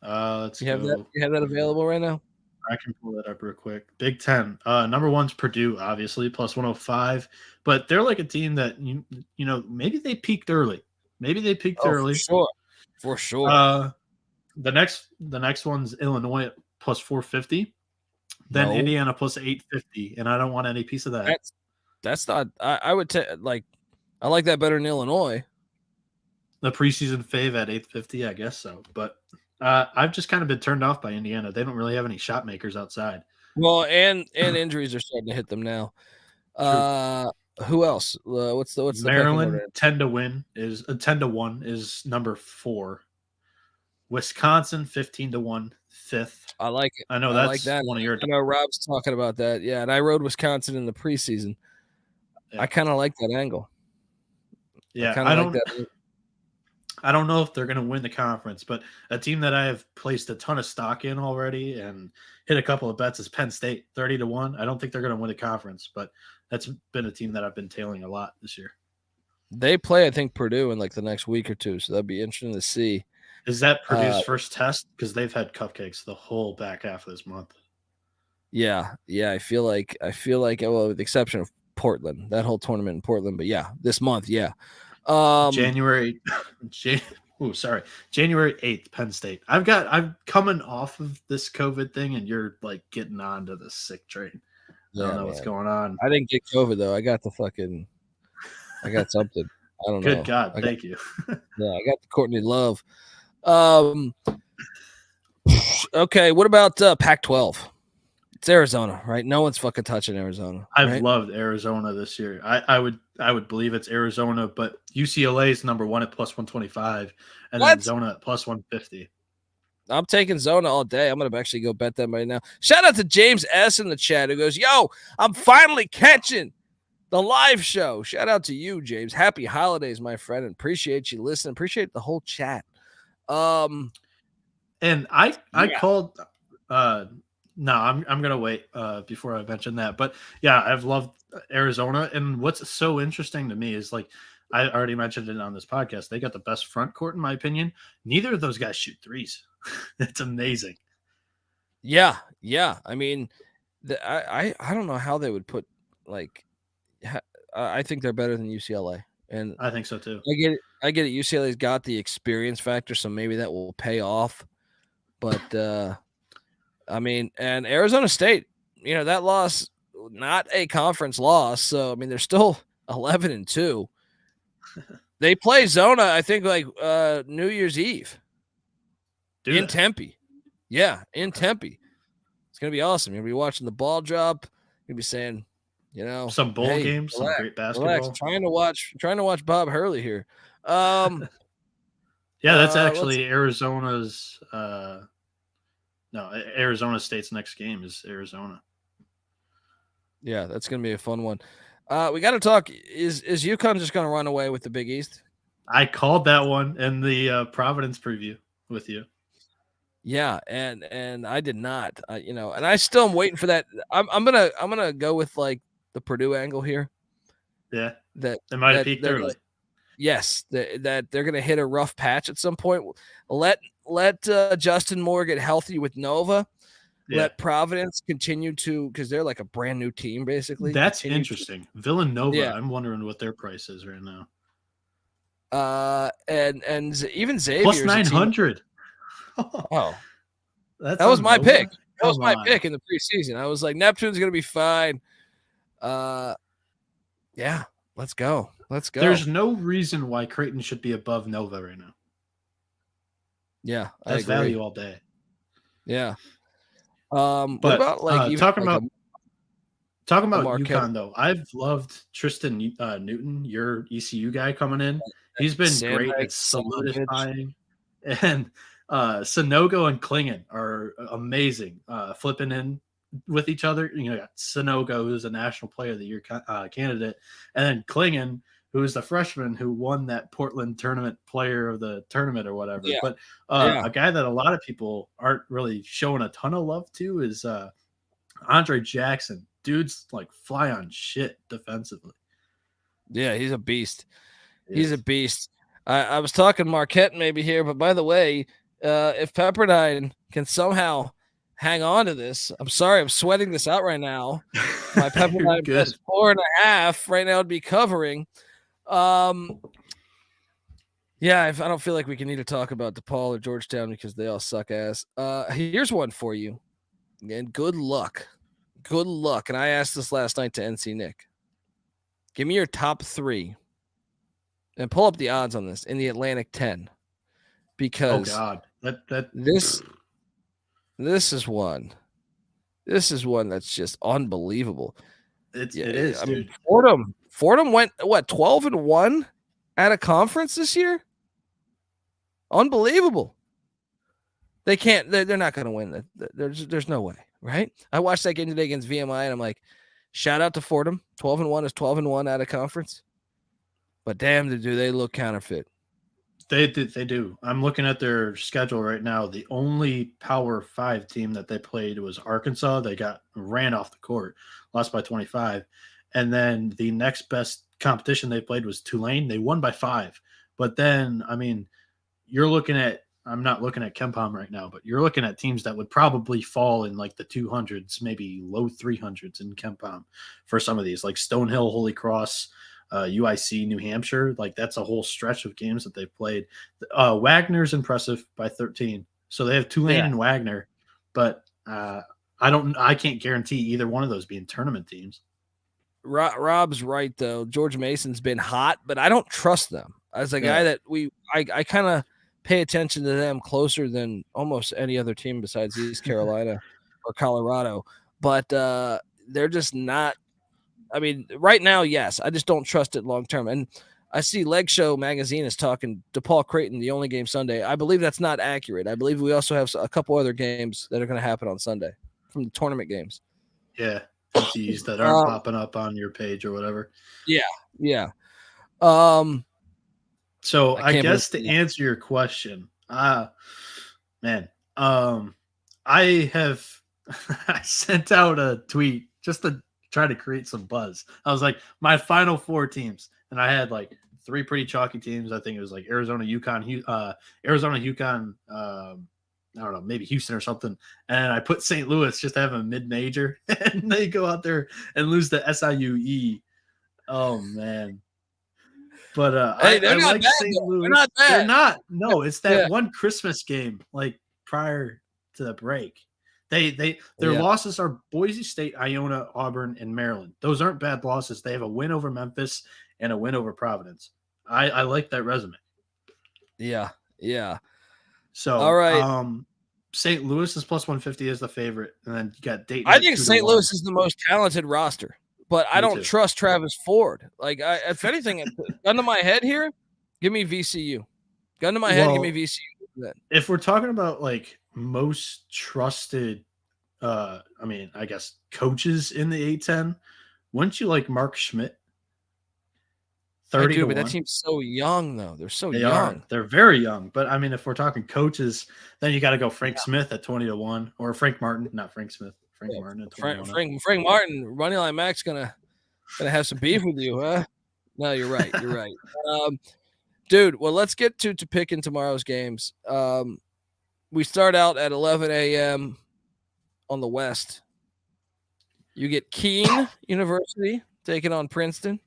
Let's you have that available right now? I can pull that up real quick. Big Ten. Number one's Purdue, obviously, plus 105. But they're like a team that maybe they peaked early. Early. For sure. The next one's Illinois at plus 450. Then Indiana plus 850, and I don't want any piece of that. That's not. I would I like that better than Illinois. The preseason fave at 850, I guess so. But I've just kind of been turned off by Indiana. They don't really have any shot makers outside. Well, and injuries are starting to hit them now. Who else? What's the Maryland 10-1 is number 4. Wisconsin 15-1 fifth. I like it. I know I that's like that. one of your. I know Rob's talking about that. Yeah, and I rode Wisconsin in the preseason. Yeah. I kind of like that angle. Yeah, I don't know if they're going to win the conference, but a team that I have placed a ton of stock in already and hit a couple of bets is Penn State 30-1. I don't think they're going to win the conference, but that's been a team that I've been tailing a lot this year. They play, I think, Purdue in like the next week or two, so that'd be interesting to see. Is that Purdue's first test? Because they've had cupcakes the whole back half of this month. Yeah. I feel like, well, with the exception of Portland, that whole tournament in Portland, but yeah, this month, yeah. January 8th, Penn State. I'm coming off of this COVID thing, and you're like getting on to the sick train. I don't know what's going on. I didn't get COVID though. I got something. I don't know. Good God, thank you. Yeah, I got the Courtney Love. Okay, what about Pac-12? It's Arizona, right? No one's fucking touching Arizona. I've loved Arizona this year. I would believe it's Arizona, but UCLA is number 1 at plus 125, and then Zona at plus 150. I'm taking Zona all day. I'm gonna actually go bet them right now. Shout out to James S in the chat who goes, "Yo, I'm finally catching the live show." Shout out to you, James. Happy holidays, my friend, and appreciate you listening. Appreciate the whole chat. And I called. No, I'm gonna wait before I mention that. But yeah, I've loved Arizona, and what's so interesting to me is like I already mentioned it on this podcast. They got the best front court in my opinion. Neither of those guys shoot threes. It's amazing. Yeah. I mean, I don't know how they would put like. I think they're better than UCLA, and I think so too. I get it. UCLA's got the experience factor, so maybe that will pay off. But I mean, and Arizona State, that loss, not a conference loss. So I mean, they're still 11-2. They play Zona, I think, like New Year's Eve in Tempe. Yeah, in Tempe. It's gonna be awesome. You're gonna be watching the ball drop. You're gonna be saying, some bowl games, some great basketball. Relax. Trying to watch Bob Hurley here. Yeah, that's actually Arizona's. Arizona State's next game is Arizona. Yeah, that's gonna be a fun one. We got to talk. Is UConn just gonna run away with the Big East? I called that one in the Providence preview with you. Yeah, and I did not. And I still am waiting for that. I'm gonna go with like the Purdue angle here. Yeah, that they might have peaked early. Yes, that they're gonna hit a rough patch at some point. Let Justin Moore get healthy with Nova. Yeah. Let Providence continue to, because they're like a brand new team basically. That's interesting. Villanova. Yeah. I'm wondering what their price is right now. And even Xavier plus 900. Oh, that was my pick. That was my pick in the preseason. I was like, Neptune's gonna be fine. Yeah, let's go. There's no reason why Creighton should be above Nova right now. Yeah, that's value all day. Yeah. But what about like talking about UConn though? I've loved Tristan Newton, your ECU guy coming in. He's been great at solidifying, and Sanogo and Klingon are amazing, flipping in with each other. Got Sanogo, who's a National Player of the Year candidate, and then Klingon, who is the freshman who won that Portland tournament player of the tournament or whatever. Yeah. But a guy that a lot of people aren't really showing a ton of love to is Andre Jackson. Dude's like fly on shit defensively. Yeah, he's a beast. He's a beast. I was talking Marquette maybe here, but by the way, if Pepperdine can somehow hang on to this. I'm sorry, I'm sweating this out right now. My Pepperdine good. plus 4.5 right now would be covering. Yeah, I don't feel like we can need to talk about DePaul or Georgetown because they all suck ass. Here's one for you. And good luck. Good luck. And I asked this last night to NC Nick. Give me your top 3. And pull up the odds on this in the Atlantic 10. Because this is one. This is one that's just unbelievable. It is. I mean, dude. Fordham went 12-1 at a conference this year. Unbelievable. They can't. They're not going to win. There's no way, right? I watched that game today against VMI, and I'm like, shout out to Fordham. 12-1 is 12-1 at a conference. But damn, do they look counterfeit? They do. I'm looking at their schedule right now. The only Power 5 team that they played was Arkansas. They ran off the court, lost by 25. And then the next best competition they played was Tulane. They won by 5. But then, I mean, you're looking at – I'm not looking at KenPom right now, but you're looking at teams that would probably fall in like the 200s, maybe low 300s in KenPom for some of these, like Stonehill, Holy Cross, UIC, New Hampshire. Like that's a whole stretch of games that they've played. Wagner's impressive by 13. So they have Tulane and Wagner, but I can't guarantee either one of those being tournament teams. Rob's right though. George Mason's been hot, but I don't trust them as a guy that I kind of pay attention to them closer than almost any other team besides East Carolina or Colorado. But they're just not. I mean, right now, yes, I just don't trust it long term. And I see Leg Show magazine is talking DePaul Creighton, the only game Sunday. I believe that's not accurate. I believe we also have a couple other games that are going to happen on Sunday from the tournament games. Yeah, these that aren't popping up on your page or whatever. Yeah. So I guess to answer your question, I sent out a tweet just to try to create some buzz. I was like, my final 4 teams, and I had like 3 pretty chalky teams. I think it was like Arizona, UConn, I don't know, maybe Houston or something. And I put St. Louis just to have a mid-major, and they go out there and lose to SIUE. Oh man. But hey, I not like bad, St. though. Louis. They're not bad. They're not. No, it's that one Christmas game, like prior to the break. Their losses are Boise State, Iona, Auburn, and Maryland. Those aren't bad losses. They have a win over Memphis and a win over Providence. I like that resume. Yeah. So all right. St. Louis is plus 150 as the favorite, and then you got Dayton. I think St. Louis is the most talented roster, but I don't trust Travis Ford. Like, if anything, gun to my head here, give me VCU. Gun to my head, give me VCU. If we're talking about like most trusted, I guess coaches in the A10, wouldn't you like Mark Schmidt? 30 but that team's so young, though. They're so young. They're very young. But I mean, if we're talking coaches, then you got to go Frank Smith at 20-1, or Frank Martin, not Frank Smith. Martin at 20-1. Frank Martin, Running Mac's gonna have some beef with you, huh? No, you're right. You're right. Dude, well, let's get to picking tomorrow's games. We start out at 11 a.m. on the West. You get Keene University taking on Princeton.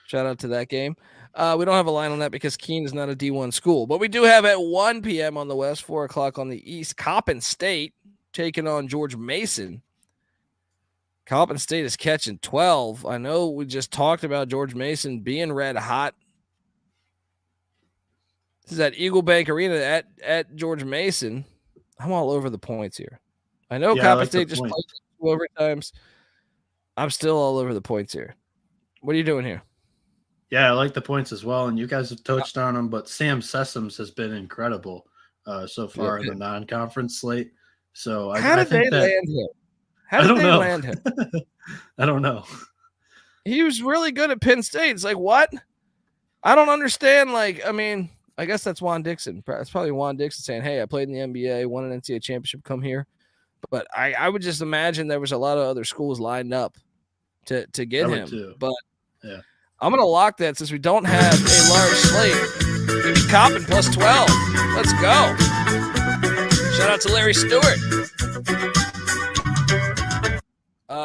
Shout out to that game. We don't have a line on that because Keene is not a D1 school. But we do have at 1 p.m. on the West, 4 o'clock on the East, Coppin State taking on George Mason. Coppin State is catching 12. I know we just talked about George Mason being red hot. This is at Eagle Bank Arena at George Mason. I'm all over the points here. I know Coppin State just played 2 overtimes. I'm still all over the points here. What are you doing here? Yeah, I like the points as well, and you guys have touched on them, but Sam Sessoms has been incredible so far in the non-conference slate. So How did they land him? How did they land him? I don't know. He was really good at Penn State. It's like, what? I don't understand. Like, I mean, I guess that's Juan Dixon. It's probably Juan Dixon saying, hey, I played in the NBA, won an NCAA championship, come here. But I would just imagine there was a lot of other schools lined up to get him. Too. But yeah, I'm going to lock that since we don't have a large slate. Coppin plus 12. Let's go. Shout out to Larry Stewart.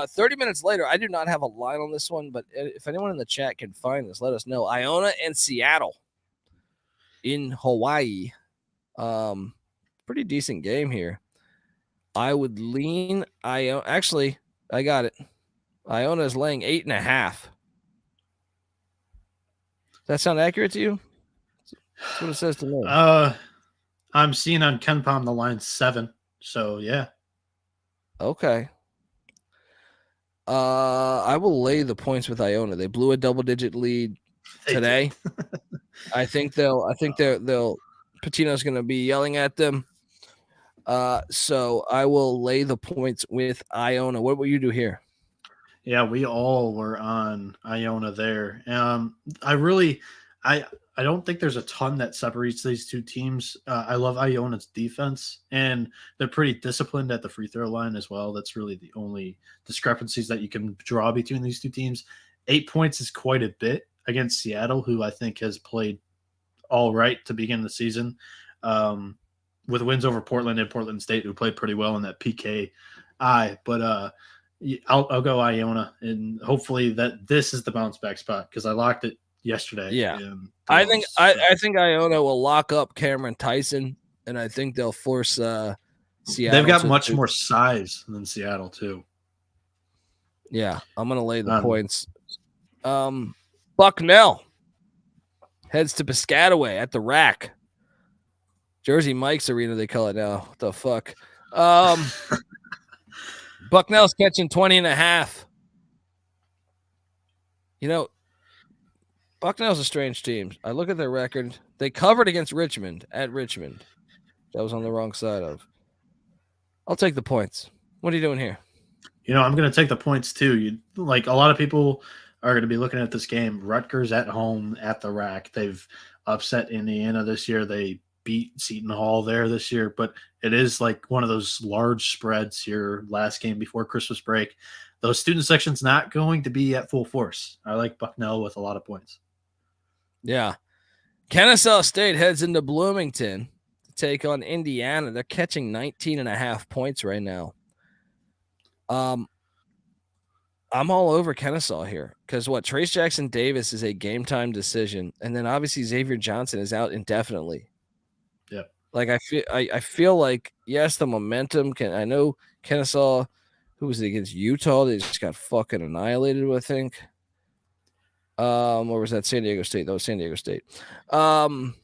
30 minutes later, I do not have a line on this one, but if anyone in the chat can find this, let us know. Iona and Seattle in Hawaii. Pretty decent game here. I would lean Iona. Actually, I got it. Iona is laying 8.5. Does that sound accurate to you? That's what it says to me. I'm seeing on KenPom the line 7. So yeah. Okay. I will lay the points with Iona. They blew a double-digit lead today. I think they'll Pitino's going to be yelling at them. So I will lay the points with Iona. What will you do here? Yeah, we all were on Iona there. I don't think there's a ton that separates these two teams. I love Iona's defense, and they're pretty disciplined at the free throw line as well. That's really the only discrepancies that you can draw between these two teams. 8 points is quite a bit against Seattle, who I think has played all right to begin the season, with wins over Portland and Portland State, who played pretty well in that PKI. But I'll go Iona, and hopefully that this is the bounce back spot because I locked it yesterday. Yeah, I think Iona will lock up Cameron Tyson, and I think they'll force Seattle. They've got much more size than Seattle too. Yeah, I'm gonna lay the points. Bucknell heads to Piscataway at the Rack. Jersey Mike's Arena, they call it now. What the fuck? Bucknell's catching 20.5. You know, Bucknell's a strange team. I look at their record. They covered against Richmond at Richmond. That was on the wrong side of. I'll take the points. What are you doing here? You know, I'm going to take the points too. Like a lot of people are going to be looking at this game. Rutgers at home at the Rack. They've upset Indiana this year. They beat Seton Hall there this year, but it is like one of those large spreads here last game before Christmas break. Those student section's not going to be at full force. I like Bucknell with a lot of points. Yeah. Kennesaw State heads into Bloomington to take on Indiana. They're catching 19.5 points right now. I'm all over Kennesaw here because Trace Jackson Davis is a game time decision, and then obviously Xavier Johnson is out indefinitely. Yeah, like I feel like yes, the momentum can. I know Kennesaw, who was it against Utah? They just got fucking annihilated. I think. Or was that San Diego State? That was San Diego State. I'm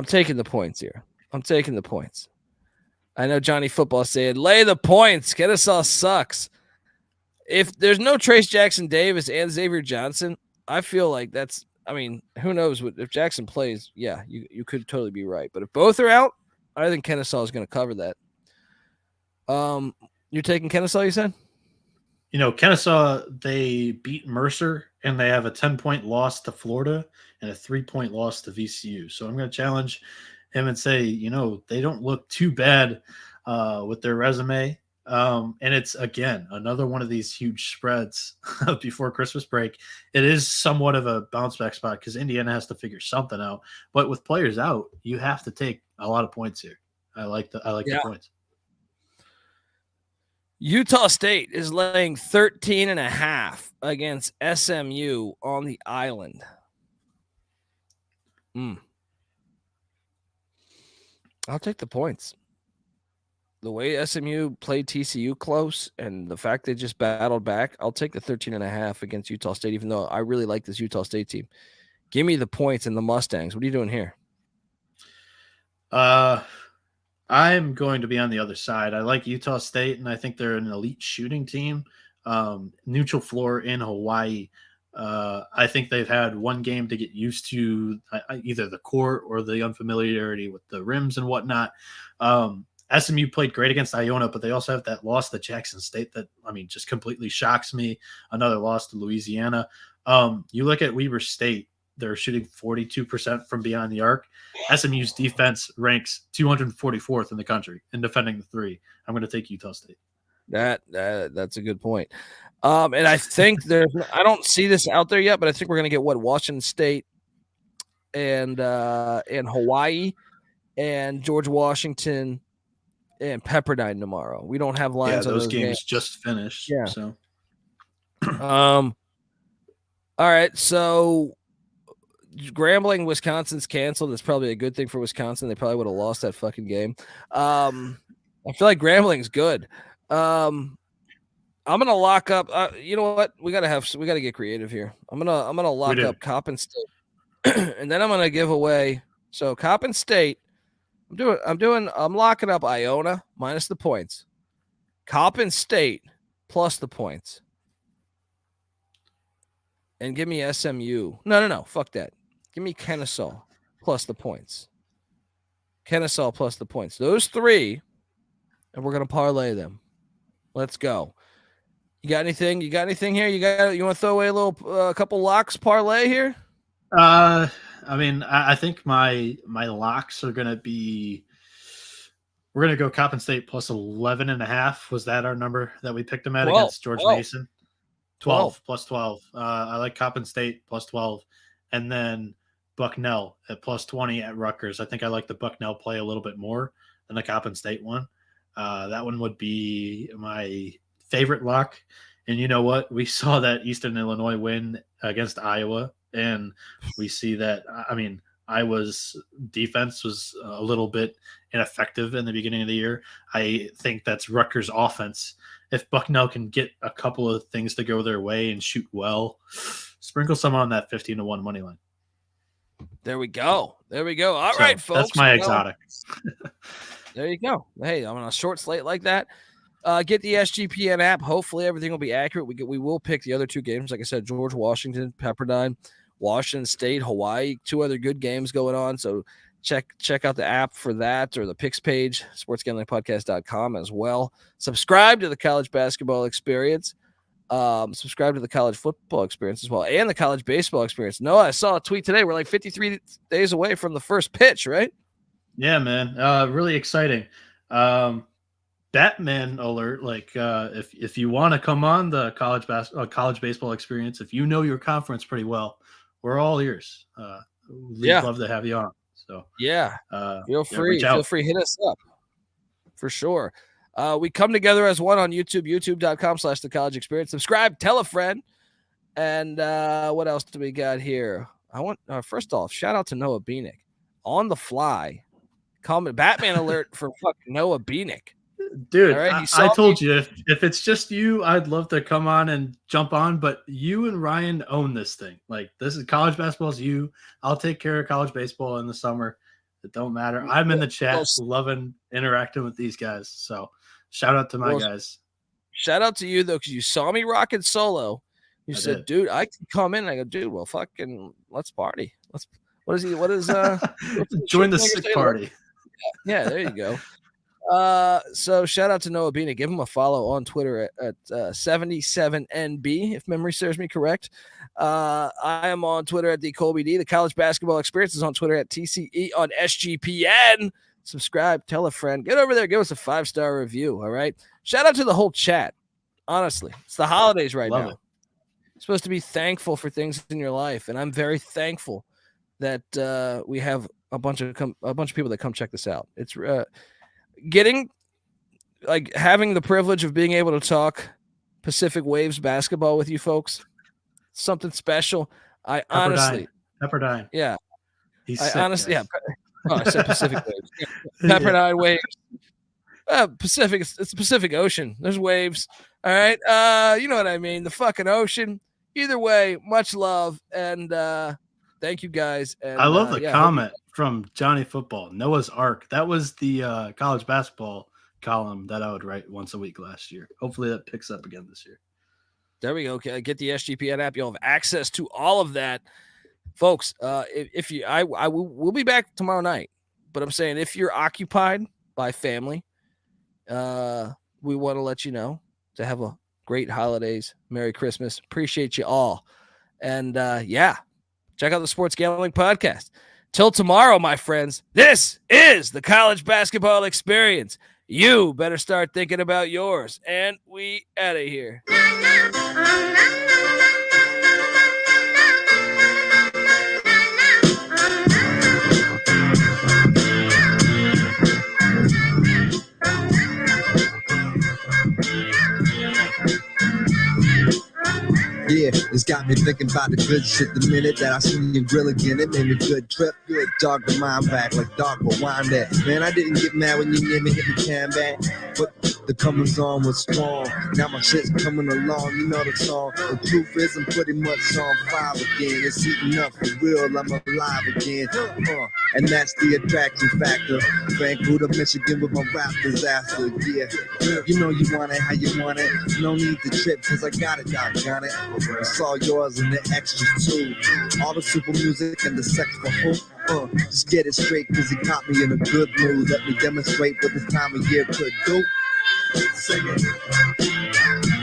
taking the points here. I'm taking the points. I know Johnny Football said, lay the points. Kennesaw sucks. If there's no Trace Jackson Davis and Xavier Johnson, I feel like that's, I mean, who knows what if Jackson plays? Yeah, you could totally be right. But if both are out, I think Kennesaw is going to cover that. You're taking Kennesaw, you said? You know, Kennesaw, they beat Mercer, and they have a 10-point loss to Florida and a 3-point loss to VCU. So I'm going to challenge him and say, you know, they don't look too bad with their resume. And it's, again, another one of these huge spreads before Christmas break. It is somewhat of a bounce back spot because Indiana has to figure something out. But with players out, you have to take a lot of points here. I like the points. Utah State is laying 13.5 against SMU on the island. I'll take the points. The way SMU played TCU close and the fact they just battled back, I'll take the 13.5 against Utah State, even though I really like this Utah State team. Give me the points and the Mustangs. What are you doing here? I'm going to be on the other side. I like Utah State, and I think they're an elite shooting team. Neutral floor in Hawaii. I think they've had one game to get used to either the court or the unfamiliarity with the rims and whatnot. SMU played great against Iona, but they also have that loss to Jackson State that, I mean, just completely shocks me. Another loss to Louisiana. You look at Weber State. They're shooting 42% from beyond the arc. SMU's defense ranks 244th in the country in defending the three. I'm going to take Utah State. That's a good point. And I think I don't see this out there yet, but I think we're going to get Washington State and Hawaii and George Washington and Pepperdine tomorrow. We don't have Yeah, lines on those those games just finished. Yeah. So, all right. So Grambling, Wisconsin's canceled. That's probably a good thing for Wisconsin. They probably would have lost that fucking game. I feel like Grambling's good. I'm gonna lock up. You know what? We gotta get creative here. I'm gonna lock up Coppin State, and then I'm gonna give away. So Coppin State. I'm locking up Iona minus the points. Coppin State plus the points. And give me SMU. No. Fuck that. Give me Kennesaw plus the points. Kennesaw plus the points. Those three, and we're gonna parlay them. Let's go. You got anything? You got anything here? You want to throw away a couple locks parlay here? I mean, I think my locks are gonna be. We're gonna go Coppin State plus 11.5. Was that our number that we picked them at 12, against George Mason? 12 plus 12. I like Coppin State plus 12, and then Bucknell at plus 20 at Rutgers. I think I like the Bucknell play a little bit more than the Coppin State one. That one would be my favorite lock. And you know what? We saw that Eastern Illinois win against Iowa, and we see that. I mean, Iowa's defense was a little bit ineffective in the beginning of the year. I think that's Rutgers' offense. If Bucknell can get a couple of things to go their way and shoot well, sprinkle some on that 15-1 money line. There we go. All right, folks. That's my exotic. There you go. Hey, I'm on a short slate like that. Get the SGPN app. Hopefully everything will be accurate. We will pick the other two games. Like I said, George Washington, Pepperdine, Washington State, Hawaii. 2 other good games going on. So check out the app for that, or the picks page, sportsgamblingpodcast.com as well. Subscribe to the college basketball experience. Subscribe to the college football experience as well, and the college baseball experience. No, I saw a tweet today. We're like 53 days away from the first pitch, right? Yeah, man. Really exciting. Batman alert. Like, if you want to come on the college baseball experience, if you know your conference pretty well, we're all ears. We'd love to have you on. So feel free. Hit us up for sure. We come together as one on YouTube, youtube.com/the college experience. Subscribe, tell a friend. And what else do we got here? I want first off, shout out to Noah Bieniek on the fly. Comment Batman alert for fucking Noah Bieniek. Dude, right, I told you if it's just you, I'd love to come on and jump on, but you and Ryan own this thing. Like, this is college basketball is you. I'll take care of college baseball in the summer. It don't matter. I'm in the chat, loving interacting with these guys. So shout out to my guys. Shout out to you though, because you saw me rocking solo. You said, dude, I can come in. And I go, dude, well, fucking let's party. What is join the sick party. Yeah, there you go. So shout out to Noah Bieniek. Give him a follow on Twitter at 77NB, if memory serves me correct. I am on Twitter at the Colby D. The College Basketball Experience is on Twitter at TCE on SGPN. Subscribe, tell a friend, get over there, give us a 5-star review. All right. Shout out to the whole chat. Honestly, it's the holidays right now. You're supposed to be thankful for things in your life, and I'm very thankful that we have a bunch of people that come check this out. It's having the privilege of being able to talk Pacific Waves basketball with you folks, something special. Pepperdine. Yeah. Honestly, yeah. Oh, I said Pacific Waves. Pepperdine Waves. Pacific. It's the Pacific Ocean. There's waves. All right. You know what I mean? The fucking ocean. Either way, much love. And thank you guys. And, I love the comment from Johnny Football. Noah's Ark. That was the college basketball column that I would write once a week last year. Hopefully that picks up again this year. There we go. Okay, get the SGPN app. You'll have access to all of that, folks. If you, we'll be back tomorrow night. But I'm saying if you're occupied by family, we want to let you know to have a great holidays, Merry Christmas. Appreciate you all, and check out the Sports Gambling Podcast. Till tomorrow, my friends. This is the College Basketball Experience. You better start thinking about yours, and we out of here. Yeah, it's got me thinking about the good shit the minute that I seen you grill again. It made me good trip, good dog the mind back like dog will wind that. Man, I didn't get mad when you near me hit the can back, but the comings on was strong. Now my shit's coming along, you know the song. The truth is I'm pretty much on fire again. It's heating up for real, I'm alive again. And that's the attraction factor. Vancouver, Michigan with my rap disaster. Yeah, you know you want it how you want it. No need to trip cause I got it, doggone it. It's all yours and the extras too. All the super music and the sex for hope. Just get it straight cause he caught me in a good mood. Let me demonstrate what this time of year could do. Sing it.